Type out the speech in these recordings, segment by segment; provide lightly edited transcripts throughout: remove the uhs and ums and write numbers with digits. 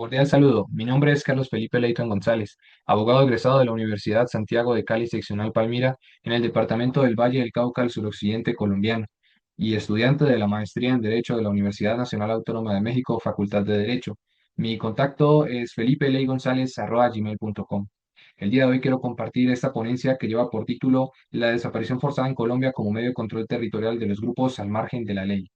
Cordial saludo. Mi nombre es Carlos Felipe Leighton González, abogado egresado de la Universidad Santiago de Cali, seccional Palmira, en el departamento del Valle del Cauca, al suroccidente colombiano, y estudiante de la maestría en Derecho de la Universidad Nacional Autónoma de México, Facultad de Derecho. Mi contacto es felipeleygonzalez@gmail.com. El día de hoy quiero compartir esta ponencia que lleva por título La desaparición forzada en Colombia como medio de control territorial de los grupos al margen de la ley.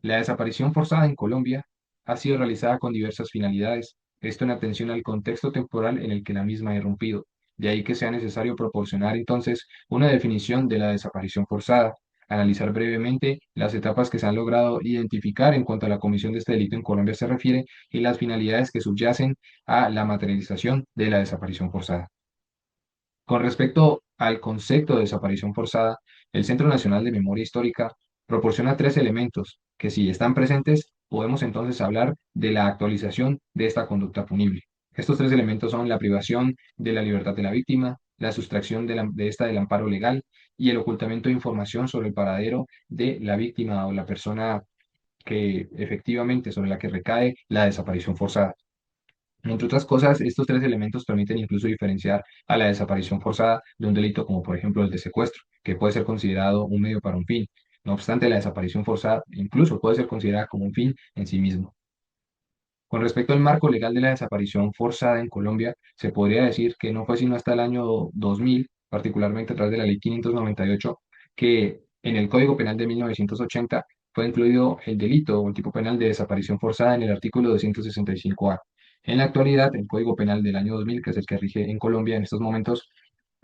La desaparición forzada en Colombia ha sido realizada con diversas finalidades, esto en atención al contexto temporal en el que la misma ha irrumpido. De ahí que sea necesario proporcionar entonces una definición de la desaparición forzada, analizar brevemente las etapas que se han logrado identificar en cuanto a la comisión de este delito en Colombia se refiere y las finalidades que subyacen a la materialización de la desaparición forzada. Con respecto al concepto de desaparición forzada, el Centro Nacional de Memoria Histórica proporciona tres elementos que, si están presentes, podemos entonces hablar de la actualización de esta conducta punible. Estos tres elementos son la privación de la libertad de la víctima, la sustracción de esta del amparo legal y el ocultamiento de información sobre el paradero de la víctima o la persona que efectivamente sobre la que recae la desaparición forzada. Entre otras cosas, estos tres elementos permiten incluso diferenciar a la desaparición forzada de un delito como por ejemplo el de secuestro, que puede ser considerado un medio para un fin. No obstante, la desaparición forzada incluso puede ser considerada como un fin en sí mismo. Con respecto al marco legal de la desaparición forzada en Colombia, se podría decir que no fue sino hasta el año 2000, particularmente a través de la Ley 598, que en el Código Penal de 1980 fue incluido el delito o el tipo penal de desaparición forzada en el artículo 265A. En la actualidad, el Código Penal del año 2000, que es el que rige en Colombia en estos momentos,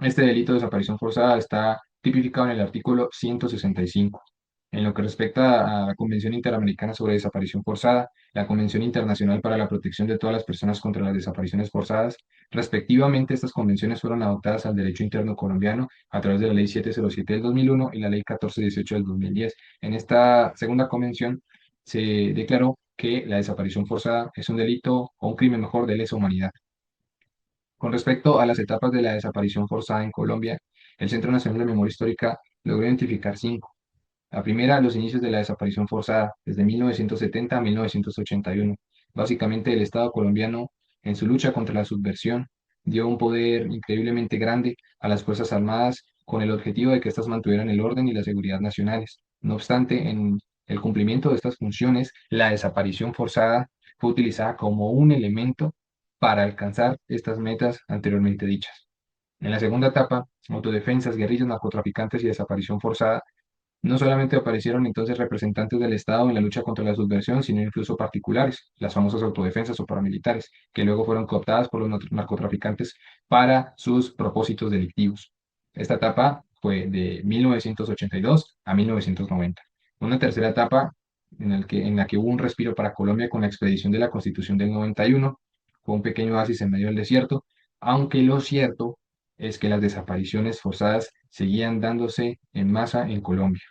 este delito de desaparición forzada está tipificado en el artículo 165. En lo que respecta a la Convención Interamericana sobre Desaparición Forzada, la Convención Internacional para la Protección de todas las personas contra las desapariciones forzadas, respectivamente, estas convenciones fueron adoptadas al derecho interno colombiano a través de la Ley 707 del 2001 y la Ley 1418 del 2010. En esta segunda convención se declaró que la desaparición forzada es un delito o un crimen mejor de lesa humanidad. Con respecto a las etapas de la desaparición forzada en Colombia, el Centro Nacional de Memoria Histórica logró identificar cinco. La primera, los inicios de la desaparición forzada, desde 1970 a 1981. Básicamente, el Estado colombiano, en su lucha contra la subversión, dio un poder increíblemente grande a las Fuerzas Armadas con el objetivo de que éstas mantuvieran el orden y la seguridad nacionales. No obstante, en el cumplimiento de estas funciones, la desaparición forzada fue utilizada como un elemento para alcanzar estas metas anteriormente dichas. En la segunda etapa, autodefensas, guerrillas, narcotraficantes y desaparición forzada, no solamente aparecieron entonces representantes del Estado en la lucha contra la subversión, sino incluso particulares, las famosas autodefensas o paramilitares, que luego fueron cooptadas por los narcotraficantes para sus propósitos delictivos. Esta etapa fue de 1982 a 1990. Una tercera etapa en la que hubo un respiro para Colombia con la expedición de la Constitución del 91, fue un pequeño oasis en medio del desierto, aunque lo cierto es que las desapariciones forzadas seguían dándose en masa en Colombia.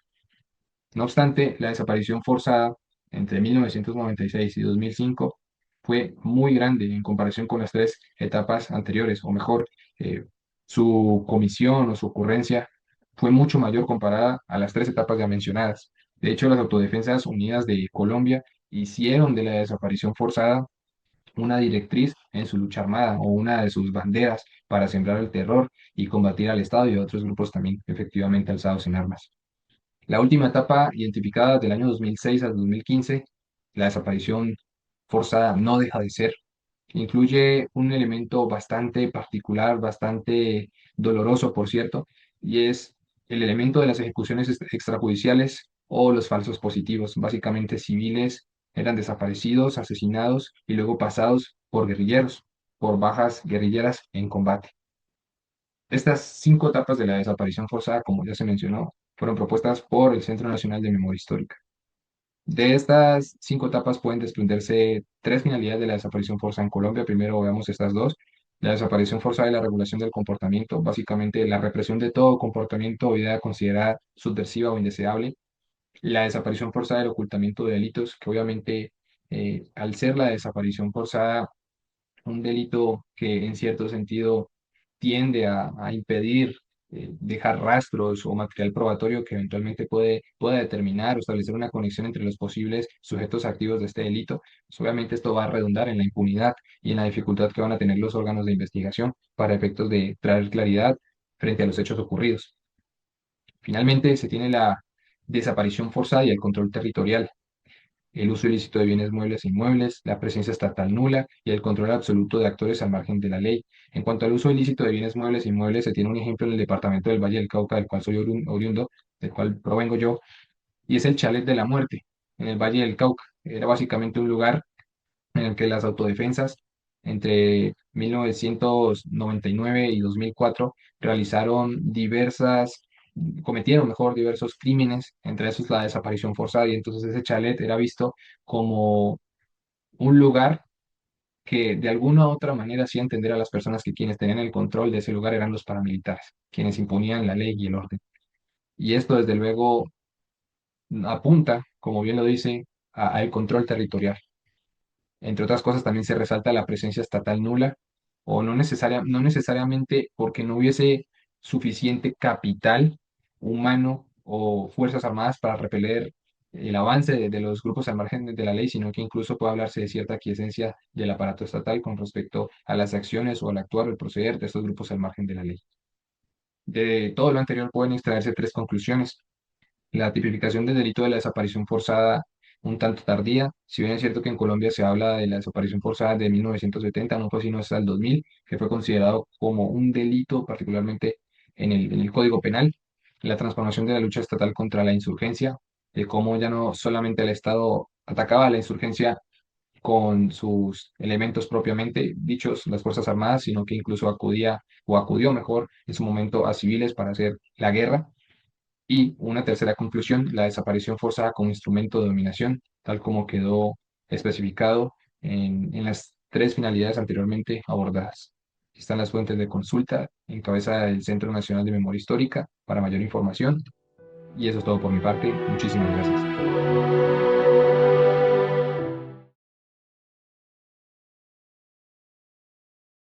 No obstante, la desaparición forzada entre 1996 y 2005 fue muy grande en comparación con las tres etapas anteriores, o mejor, eh, su comisión o su ocurrencia fue mucho mayor comparada a las tres etapas ya mencionadas. De hecho, las Autodefensas Unidas de Colombia hicieron de la desaparición forzada una directriz en su lucha armada o una de sus banderas para sembrar el terror y combatir al Estado y a otros grupos también efectivamente alzados en armas. La última etapa, identificada del año 2006 al 2015, la desaparición forzada no deja de ser. Incluye un elemento bastante particular, bastante doloroso, por cierto, y es el elemento de las ejecuciones extrajudiciales o los falsos positivos. Básicamente, civiles eran desaparecidos, asesinados y luego pasados por guerrilleros, por bajas guerrilleras en combate. Estas cinco etapas de la desaparición forzada, como ya se mencionó, fueron propuestas por el Centro Nacional de Memoria Histórica. De estas cinco etapas pueden desprenderse tres finalidades de la desaparición forzada en Colombia. Primero veamos estas dos. La desaparición forzada y la regulación del comportamiento, básicamente la represión de todo comportamiento o idea considerada subversiva o indeseable. La desaparición forzada y el ocultamiento de delitos, que obviamente al ser la desaparición forzada un delito que en cierto sentido tiende a impedir dejar rastros o material probatorio que eventualmente pueda determinar o establecer una conexión entre los posibles sujetos activos de este delito, pues obviamente esto va a redundar en la impunidad y en la dificultad que van a tener los órganos de investigación para efectos de traer claridad frente a los hechos ocurridos. Finalmente, se tiene la desaparición forzada y el control territorial, el uso ilícito de bienes muebles e inmuebles, la presencia estatal nula y el control absoluto de actores al margen de la ley. En cuanto al uso ilícito de bienes muebles e inmuebles, se tiene un ejemplo en el departamento del Valle del Cauca, del cual soy oriundo, del cual provengo yo, y es el Chalet de la Muerte, en el Valle del Cauca. Era básicamente un lugar en el que las autodefensas entre 1999 y 2004 realizaron cometieron mejor diversos crímenes, entre esos la desaparición forzada, y entonces ese chalet era visto como un lugar que de alguna u otra manera hacía entender a las personas que quienes tenían el control de ese lugar eran los paramilitares, quienes imponían la ley y el orden. Y esto desde luego apunta, como bien lo dice, al control territorial. Entre otras cosas, también se resalta la presencia estatal nula, o no necesariamente porque no hubiese suficiente capital humano o fuerzas armadas para repeler el avance de los grupos al margen de la ley, sino que incluso puede hablarse de cierta aquiescencia del aparato estatal con respecto a las acciones o al actuar o el proceder de estos grupos al margen de la ley. De todo lo anterior pueden extraerse tres conclusiones: la tipificación del delito de la desaparición forzada un tanto tardía. Si bien es cierto que en Colombia se habla de la desaparición forzada de 1970, no fue sino hasta el 2000 que fue considerado como un delito, particularmente en el Código Penal. La transformación de la lucha estatal contra la insurgencia, de cómo ya no solamente el Estado atacaba a la insurgencia con sus elementos propiamente dichos, las Fuerzas Armadas, sino que incluso acudía o acudió mejor en su momento a civiles para hacer la guerra. Y una tercera conclusión, la desaparición forzada como instrumento de dominación, tal como quedó especificado en las tres finalidades anteriormente abordadas. Están las fuentes de consulta en cabeza del Centro Nacional de Memoria Histórica para mayor información. Y eso es todo por mi parte. Muchísimas gracias.